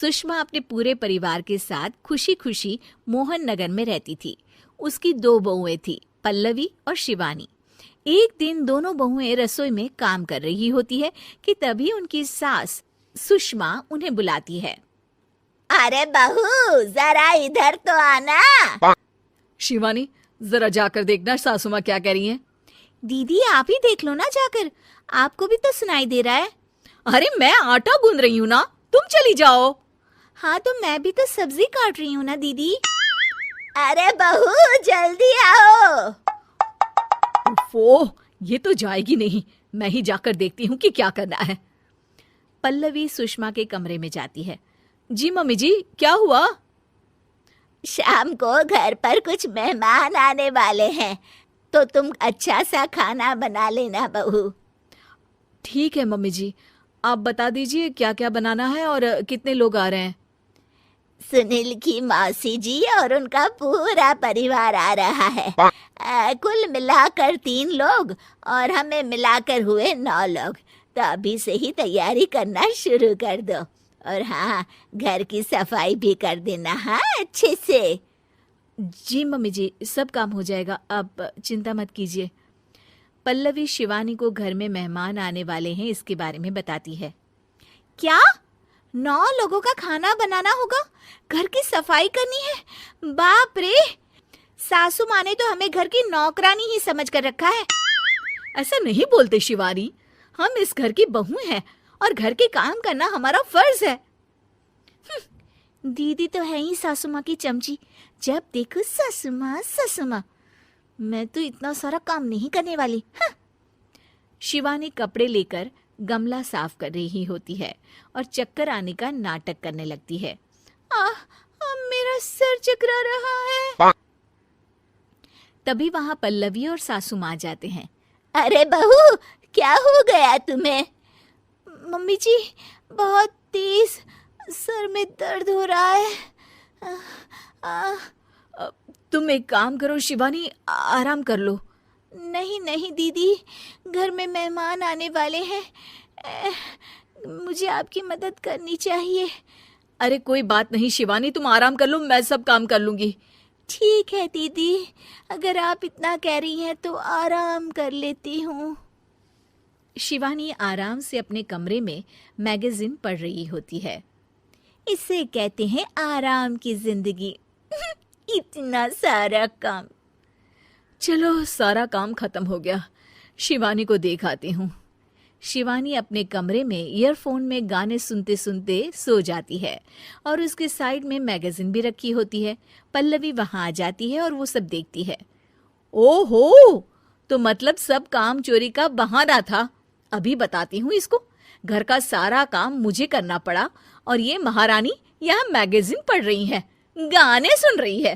सुषमा अपने पूरे परिवार के साथ खुशी खुशी मोहन नगर में रहती थी। उसकी 2 बहुएं थी, पल्लवी और शिवानी। एक दिन दोनों बहुएं रसोई में काम कर रही होती है कि तभी उनकी सास सुषमा उन्हें बुलाती है। अरे बहू, जरा इधर तो आना। शिवानी, जरा जाकर देखना सासू माँ क्या कह रही हैं। दीदी आप ही देख लो ना जाकर, आपको भी तो सुनाई दे रहा है। अरे मैं आटा गूंद रही हूँ ना, तुम चली जाओ। हाँ तो मैं भी तो सब्जी काट रही हूँ ना दीदी। अरे बहू जल्दी आओ। ओह, ये तो जाएगी नहीं, मैं ही जाकर देखती हूँ कि क्या करना है। पल्लवी सुषमा के कमरे में जाती है। जी मम्मी जी, क्या हुआ? शाम को घर पर कुछ मेहमान आने वाले हैं, तो तुम अच्छा सा खाना बना लेना बहू। ठीक है मम्मी जी, आप बता दीजिए क्या क्या बनाना है और कितने लोग आ रहे हैं। सुनील की मौसी जी और उनका पूरा परिवार आ रहा है। कुल मिलाकर 3 लोग और हमें मिलाकर हुए 9 लोग। तो अभी से ही तैयारी करना शुरू कर दो। और हाँ, घर की सफाई भी कर देना, हाँ अच्छे से। जी मम्मी जी, सब काम हो जाएगा, आप चिंता मत कीजिए। पल्लवी शिवानी को घर में मेहमान आने वाले हैं इसके बारे में बताती है। क्या 9 लोगों का खाना बनाना होगा, घर की सफाई करनी है? बाप रे, सासू माँ ने तो हमें घर की नौकरानी ही समझ कर रखा है। ऐसा नहीं बोलते शिवानी, हम इस घर की बहू हैं और घर के काम करना हमारा फर्ज है। दीदी तो है ही सासू माँ की चमची, जब देखो सासू माँ सासू माँ। मैं तो इतना सारा काम नहीं करने वाली। शिवानी कपड़े लेकर गमला साफ कर रही होती है और चक्कर आने का नाटक करने लगती है। मेरा सर चकरा रहा है। तभी वहां पल्लवी और सासू माँ जाते हैं। अरे बहू, क्या हो गया तुम्हें? मम्मी जी, बहुत तेज सर में दर्द हो रहा है। तुम एक काम करो शिवानी, आराम कर लो। नहीं नहीं दीदी, घर में मेहमान आने वाले हैं, मुझे आपकी मदद करनी चाहिए। अरे कोई बात नहीं शिवानी, तुम आराम कर लो, मैं सब काम कर लूंगी। ठीक है दीदी, अगर आप इतना कह रही हैं तो आराम कर लेती हूँ। शिवानी आराम से अपने कमरे में मैगजीन पढ़ रही होती है। इसे कहते हैं आराम की जिंदगी। इतना सारा काम। चलो सारा काम खत्म हो गया, शिवानी को देख आती हूँ। शिवानी अपने कमरे में ईयरफोन में गाने सुनते सुनते सो जाती है और उसके साइड में मैगजीन भी रखी होती है। पल्लवी वहां आ जाती है और वो सब देखती है। ओहो, तो मतलब सब काम चोरी का बहाना था। अभी बताती हूँ इसको। घर का सारा काम मुझे करना पड़ा और ये महारानी यहाँ मैगजीन पढ़ रही है, गाने सुन रही है।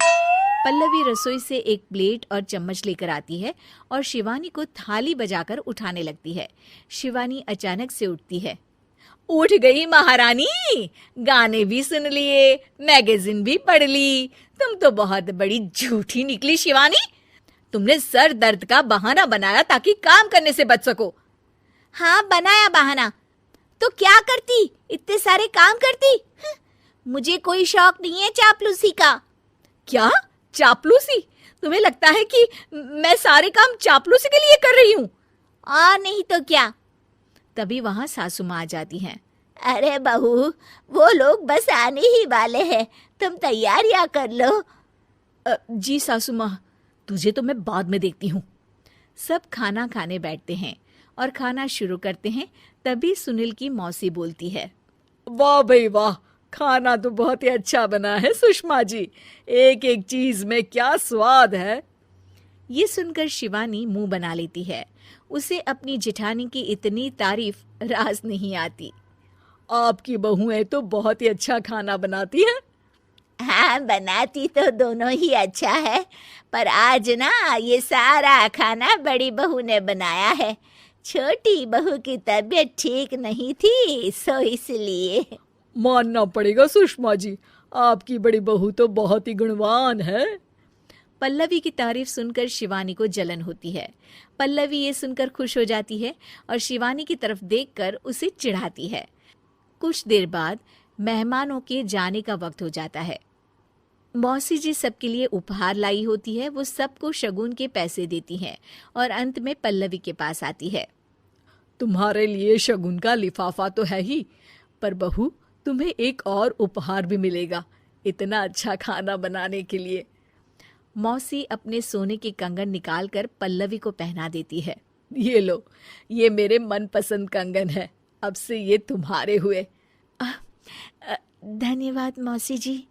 पल्लवी रसोई से एक प्लेट और चम्मच लेकर आती है और शिवानी को थाली बजाकर उठाने लगती है। शिवानी अचानक से उठती है। उठ गई महारानी, गाने भी सुन लिए, मैगजीन भी पढ़ ली। तुम तो बहुत बड़ी झूठी निकली शिवानी। तुमने सर दर्द का बहाना बनाया ताकि काम करने से बच सको। हाँ बनाया बहाना, तो क्या करती, इतने सारे काम करती। मुझे कोई शौक नहीं है चापलूसी का। क्या चापलूसी? तुम्हें लगता है कि मैं सारे काम चापलूसी के लिए कर रही हूँ? और नहीं तो क्या। तभी वहां सासू माँ आ जाती हैं। अरे बहू, वो लोग बस आने ही वाले हैं, तुम तैयारियां कर लो। जी सासू माँ, तुझे तो मैं बाद में देखती हूँ। सब खाना खाने बैठते हैं और खाना शुरू करते हैं। तभी सुनील की मौसी बोलती है। वाह भाई वाह, खाना तो बहुत ही अच्छा बना है सुषमा जी, एक एक चीज में क्या स्वाद है। ये सुनकर शिवानी मुंह बना लेती है। उसे अपनी जेठानी की इतनी तारीफ रास नहीं आती। आपकी बहुएं तो बहुत ही अच्छा खाना बनाती हैं। हाँ बनाती तो दोनों ही अच्छा है, पर आज ना ये सारा खाना बड़ी बहू ने बनाया है। छोटी बहू की तबीयत ठीक नहीं थी, सो इसलिए। मानना पड़ेगा सुषमा जी, आपकी बड़ी बहू तो बहुत ही गुणवान है। पल्लवी की तारीफ सुनकर शिवानी को जलन होती है। पल्लवी ये सुनकर खुश हो जाती है और शिवानी की तरफ देखकर उसे चिढ़ाती है। कुछ देर बाद मेहमानों के जाने का वक्त हो जाता है। मौसी जी सबके लिए उपहार लाई होती है, वो सबको शगुन के पैसे देती हैं और अंत में पल्लवी के पास आती है। तुम्हारे लिए शगुन का लिफाफा तो है ही, पर बहू तुम्हें एक और उपहार भी मिलेगा इतना अच्छा खाना बनाने के लिए। मौसी अपने सोने के कंगन निकालकर पल्लवी को पहना देती है। ये लो, ये मेरे मनपसंद कंगन है, अब से ये तुम्हारे हुए। धन्यवाद मौसी जी।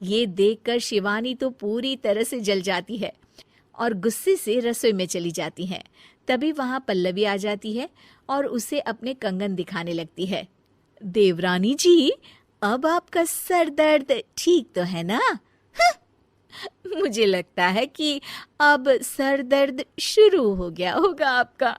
ये देखकर शिवानी तो पूरी तरह से जल जाती है और गुस्से से रसोई में चली जाती है। तभी वहां पल्लवी आ जाती है और उसे अपने कंगन दिखाने लगती है। देवरानी जी, अब आपका सर दर्द ठीक तो है ना? मुझे लगता है कि अब सर दर्द शुरू हो गया होगा आपका।